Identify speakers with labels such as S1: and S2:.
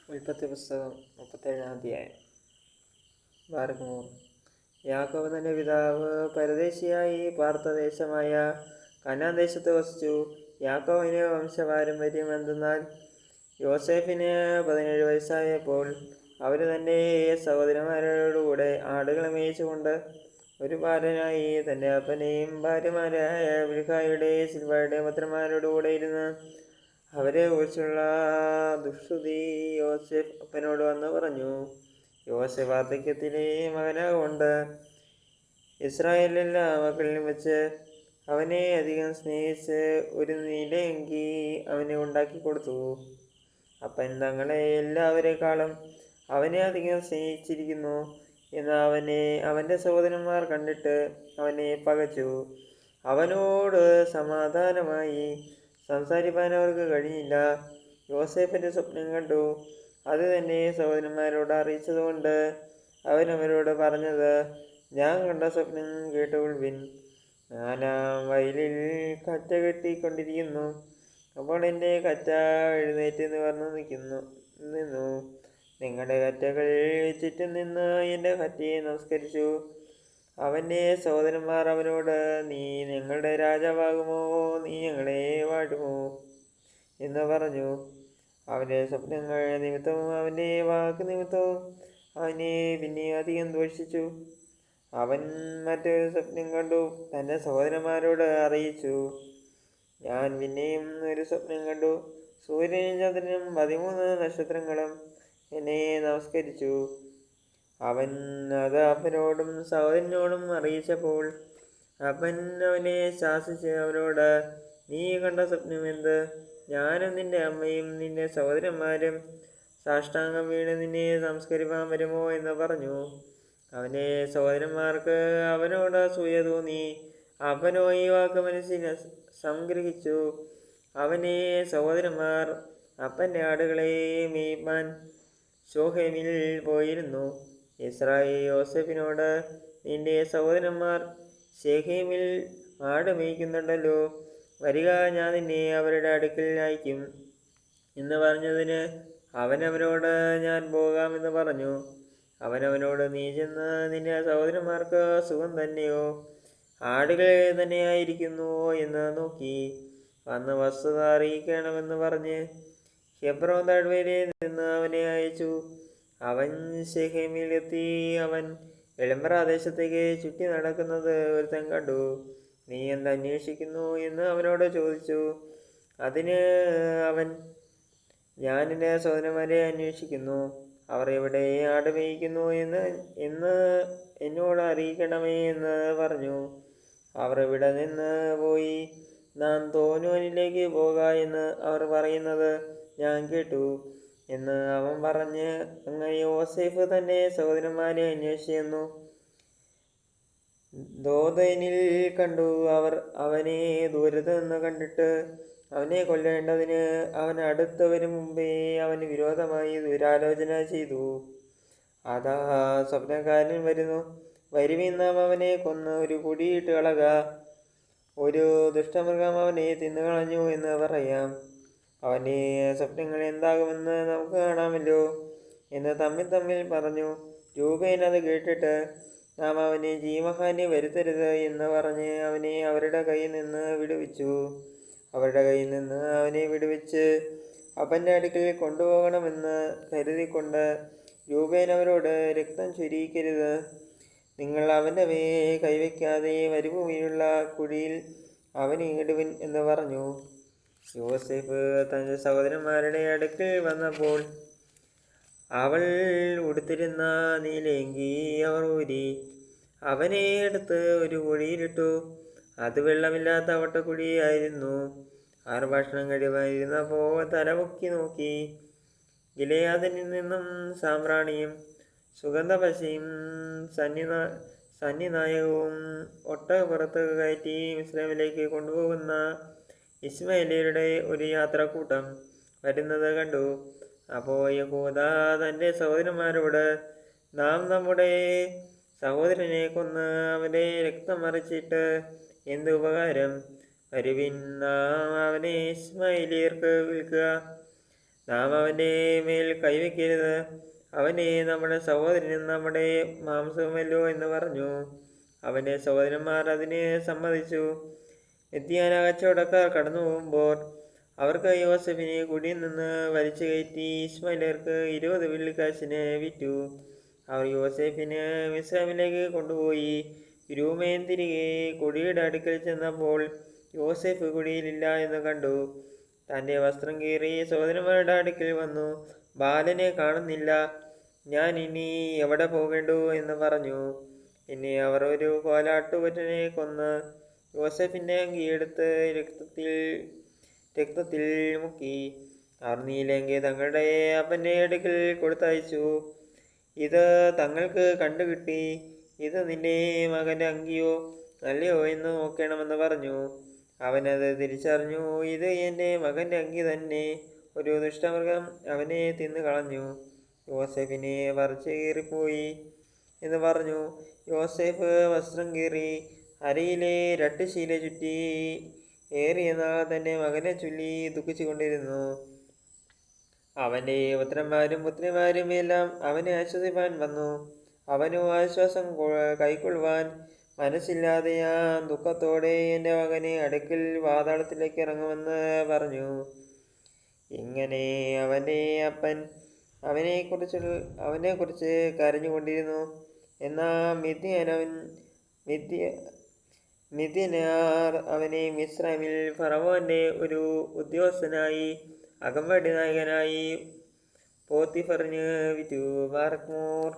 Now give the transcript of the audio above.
S1: ഉൽപ്പത്തി പുസ്തകം 37-ാം അധ്യായം. ബാറഖ്മോർ. യാക്കോബ് തന്റെ പിതാവ് പരദേശിയായി പാർത്ത ദേശമായ കനാൻ ദേശത്ത് വസിച്ചു. യാക്കോബിന് വംശപാരമ്പര്യം എന്തെന്നാൽ, യോസേഫിന് 17 വയസ്സായപ്പോൾ അവർ തന്റെ സഹോദരന്മാരോടുകൂടെ ആടുകളെ മേയിച്ചുകൊണ്ട് ഒരു ബാലനായി തന്റെ അപ്പനെയും ഭാര്യമാരായ ബിൽഹായുടെ സിൽവയുടെ പുത്രന്മാരോടുകൂടെ ഇരുന്ന് അവരെ കുറിച്ചുള്ള ദുഷ്ടുതി യോസേഫ് അപ്പനോട് വന്ന് പറഞ്ഞു. യോസേഫ് വാർദ്ധക്യത്തിലെ മകനാകൊണ്ട് ഇസ്രായേലിലെ മക്കളിലും വെച്ച് അവനെ അധികം സ്നേഹിച്ച് ഒരു നീലയങ്കി അവനെ ഉണ്ടാക്കി കൊടുത്തു. അപ്പൻ തങ്ങളെ എല്ലാവരെക്കാളും അവനെ അധികം സ്നേഹിച്ചിരിക്കുന്നു എന്ന് അവൻ്റെ സഹോദരന്മാർ കണ്ടിട്ട് അവനെ പകച്ചു. അവനോട് സമാധാനമായി സംസാരിപ്പാൻ അവർക്ക് കഴിഞ്ഞില്ല. യോസേഫിൻ്റെ സ്വപ്നം കണ്ടു. അത് തന്നെ സഹോദരന്മാരോട് അറിയിച്ചതുകൊണ്ട് അവൻ അവരോട് പറഞ്ഞത്, ഞാൻ കണ്ട സ്വപ്നം കേട്ടുകൊള്ളുവിൻ. ഞാനാം വയലിൽ കറ്റ കെട്ടിക്കൊണ്ടിരിക്കുന്നു. അപ്പോൾ എൻ്റെ കറ്റ എഴുന്നേറ്റ് നിവർന്നു നിന്നു. നിങ്ങളുടെ കറ്റകൾ ചുറ്റും നിന്ന് എൻ്റെ കറ്റയെ നമസ്കരിച്ചു. അവൻ്റെ സഹോദരന്മാർ അവനോട്, നീ ഞങ്ങളുടെ രാജാവാകുമോ? നീ ഞങ്ങളെ വാഴുമോ എന്ന് പറഞ്ഞു. അവൻ്റെ സ്വപ്നങ്ങൾ നിമിത്തവും അവൻ്റെ വാക്ക് നിമിത്തവും അവനെ പിന്നെ അധികം ദ്വേഷിച്ചു. അവൻ മറ്റൊരു സ്വപ്നം കണ്ടു തൻ്റെ സഹോദരന്മാരോട് അറിയിച്ചു. ഞാൻ പിന്നെയും ഒരു സ്വപ്നം കണ്ടു. സൂര്യനും ചന്ദ്രനും 13 നക്ഷത്രങ്ങളും എന്നെ നമസ്കരിച്ചു. അവൻ അത് അപ്പനോടും സഹോദരനോടും അറിയിച്ചപ്പോൾ അപ്പൻ അവനെ ശാസിച്ച് അവനോട്, നീ കണ്ട സ്വപ്നം എന്ത്? ഞാനും നിന്റെ അമ്മയും നിന്റെ സഹോദരന്മാരും സാഷ്ടാംഗം വീണ് നിന്നെ നമസ്കരിപ്പാൻ വരുമോ എന്ന് പറഞ്ഞു. അവൻ്റെ സഹോദരന്മാർക്ക് അവനോട് അസൂയ തോന്നി. അപ്പനോ ഈ വാക്ക് മനസ്സിൽ സംഗ്രഹിച്ചു. അവൻ്റെ സഹോദരന്മാർ അപ്പൻ്റെ ആടുകളെ മേയ്പ്പാൻ ശോഹേമിൽ പോയിരുന്നു. ഇസ്രായേൽ യോസേഫിനോട്, നിന്റെ സഹോദരന്മാർ ശെഖേമിൽ ആട് മേയ്ക്കുന്നുണ്ടല്ലോ, വരിക, ഞാൻ നിന്നെ അവരുടെ അടുക്കൽ അയക്കും എന്ന് പറഞ്ഞതിന് അവൻ അവനോട്, ഞാൻ പോകാമെന്ന് പറഞ്ഞു. അവനവനോട്, നീ ചെന്ന് നിന്റെ സഹോദരന്മാർക്ക് സുഖം തന്നെയോ, ആടുകൾ തന്നെയായിരിക്കുന്നുവോ എന്ന് നോക്കി വന്ന് വസ്തുത അറിയിക്കണമെന്ന് പറഞ്ഞ് ഹെബ്രോൻ താഴ്വരയിൽ നിന്ന് അവനെ അയച്ചു. അവൻ ശെഖേമിൽ എത്തി. അവൻ എളിമ്പ്രാദേശത്തേക്ക് ചുറ്റി നടക്കുന്നത് ഒരുത്തൻ കണ്ടു. നീ എന്ത് അന്വേഷിക്കുന്നു എന്ന് അവനോട് ചോദിച്ചു. അതിന് അവൻ, ഞാൻ എൻ്റെ സഹോദരന്മാരെ അന്വേഷിക്കുന്നു. അവർ എവിടെ ആട് മേയിക്കുന്നു എന്ന് എന്നോട് അറിയിക്കണമേ എന്ന് പറഞ്ഞു. അവർ ഇവിടെ നിന്ന് പോയി നാം തോനോനിലേക്ക് പോക എന്ന് അവർ പറയുന്നത് ഞാൻ കേട്ടു എന്ന് അവൻ പറഞ്ഞ്, അങ്ങനെ യോസേഫ് തൻ്റെ സഹോദരന്മാരെ അന്വേഷിച്ചെന്നു ദോഥനിൽ കണ്ടു. അവർ അവനെ ദൂരത്ത് നിന്ന് കണ്ടിട്ട് അവനെ കൊല്ലേണ്ടതിന് അവൻ അടുത്ത് വരും മുമ്പേ അവന് വിരോധമായി ദുരാലോചന ചെയ്തു. അതാ, സ്വപ്നക്കാരൻ വരുന്നു, വരുവിൻ, നാം അവനെ കൊന്ന് ഒരു കുടിയിട്ട് കളക, ഒരു ദുഷ്ടമൃഗം അവനെ തിന്നുകളഞ്ഞു എന്ന് പറയാം. അവൻ്റെ സ്വപ്നങ്ങൾ എന്താകുമെന്ന് നമുക്ക് കാണാമല്ലോ എന്ന് തമ്മിൽ പറഞ്ഞു. രൂബേൻ അത് കേട്ടിട്ട്, നാം അവനെ ജീവഹാനി വരുത്തരുത് എന്ന് പറഞ്ഞ് അവനെ അവരുടെ കയ്യിൽ നിന്ന് വിടുവിച്ചു. അവരുടെ കയ്യിൽ നിന്ന് അവനെ വിടുവിച്ച് അപ്പൻ്റെ അടുക്കൽ കൊണ്ടുപോകണമെന്ന് കരുതിക്കൊണ്ട് രൂബേൻ അവരോട്, രക്തം ചൊരിയിക്കരുത്, നിങ്ങൾ അവൻ്റെ മേൽ കൈവയ്ക്കാതെ മരുഭൂമിയിലുള്ള കുഴിയിൽ അവനെ ഇടുവിൻ എന്ന് പറഞ്ഞു. യോസേഫ് തൻ്റെ സഹോദരന്മാരുടെ അടുക്കൽ വന്നപ്പോൾ അവൾ ഉടുത്തിരുന്ന നീലയങ്കി അവർ ഊരി അവനെ എടുത്ത് ഒരു കുഴിയിലിട്ടു. അത് വെള്ളമില്ലാത്ത വട്ടക്കുഴിയായിരുന്നു. അവർ ഭക്ഷണം കഴിവായിരുന്നപ്പോൾ തലമുക്കി നോക്കി. ഗിലെയാദിൽ നിന്നും സാമ്പ്രാണിയും സുഗന്ധപശയും സന്നിനായകവും ഒട്ടകപ്പുറത്ത് കയറ്റി മിസ്രൈമിലേക്ക് കൊണ്ടുപോകുന്ന ഇശ്മായേല്യരുടെ ഒരു യാത്രാക്കൂട്ടം വരുന്നത് കണ്ടു. അപ്പോൾ യഹൂദാ തൻ്റെ സഹോദരന്മാരോട്, നാം നമ്മുടെ സഹോദരനെ കൊന്ന് അവൻ്റെ രക്തം മറിച്ചിട്ട് എന്ത് ഉപകാരം? വരുവിൻ, നാം അവനെ ഇശ്മായേല്യർക്ക് വിൽക്കുക, നാം അവൻ്റെ മേൽ കൈവയ്ക്കരുത്. അവനെ നമ്മുടെ സഹോദരനും നമ്മുടെ മാംസവുമല്ലോ എന്ന് പറഞ്ഞു. അവൻ്റെ സഹോദരന്മാർ അതിന് സമ്മതിച്ചു. മിദ്യാന കച്ചവടക്കാർ കടന്നു പോകുമ്പോൾ അവർക്ക് യോസെഫിനെ കുടിയിൽ നിന്ന് വലിച്ചു കയറ്റി ഇശ്മായേല്യർക്ക് 20 വെള്ളിക്കാശിന് വിറ്റു. അവർ യോസെഫിനെ മിസ്രൈമിലേക്ക് കൊണ്ടുപോയി. രൂബേൻ തിരികെ കൊടിയുടെ അടുക്കൽ ചെന്നപ്പോൾ യോസെഫ് കുടിയിലില്ല എന്ന് കണ്ടു. തൻ്റെ വസ്ത്രം കീറി സഹോദരന്മാരുടെ അടുക്കൽ വന്നു. ബാലനെ കാണുന്നില്ല, ഞാൻ ഇനി എവിടെ പോകേണ്ടു എന്ന് പറഞ്ഞു. പിന്നെ അവർ ഒരു കോലാട്ടുകൊറ്റനെ കൊന്ന് യോസെഫിൻ്റെ അങ്കിയെടുത്ത് രക്തത്തിൽ മുക്കി. അവർ നീലങ്കി തങ്ങളുടെ അപ്പൻ്റെ അടുക്കൽ കൊടുത്തയച്ചു. ഇത് തങ്ങൾക്ക് കണ്ടുകിട്ടി. ഇത് നിന്റെ മകൻ്റെ അങ്കിയോ അല്ലയോ എന്ന് നോക്കണമെന്ന് പറഞ്ഞു. അവനത് തിരിച്ചറിഞ്ഞു. ഇത് എൻ്റെ മകൻ്റെ അങ്കി തന്നെ. ഒരു ദുഷ്ടമൃഗം അവനെ തിന്നു കളഞ്ഞു. യോസെഫിനെ പറിച്ചു കീറിപ്പോയി എന്ന് പറഞ്ഞു. യോസെഫ് വസ്ത്രം കീറി അരയിലെ 2 ശീല ചുറ്റി ഏറിയ നാൾ തൻ്റെ മകനെ ചൊല്ലി ദുഃഖിച്ചു കൊണ്ടിരുന്നു. അവൻ്റെ പുത്രന്മാരും പുത്രിമാരും എല്ലാം അവനെ ആശ്വസിപ്പാൻ വന്നു. അവനോ ആശ്വാസം കൈക്കൊള്ളുവാൻ മനസ്സില്ലാതെ ഞാൻ ദുഃഖത്തോടെ എൻ്റെ മകനെ അടുക്കൽ പാതാളത്തിലേക്ക് ഇറങ്ങുമെന്ന് പറഞ്ഞു. ഇങ്ങനെ അവൻ്റെ അപ്പൻ അവനെക്കുറിച്ച് കരഞ്ഞുകൊണ്ടിരുന്നു. എന്നാൽ മിദ്യാനാർ അവനെ മിസ്രൈമിൽ ഫറവോന്റെ ഒരു ഉദ്യോഗസ്ഥനായി അകമ്പടി നായകനായി പോത്തിഫറിന് വിറ്റു. ബാറക്മോർ.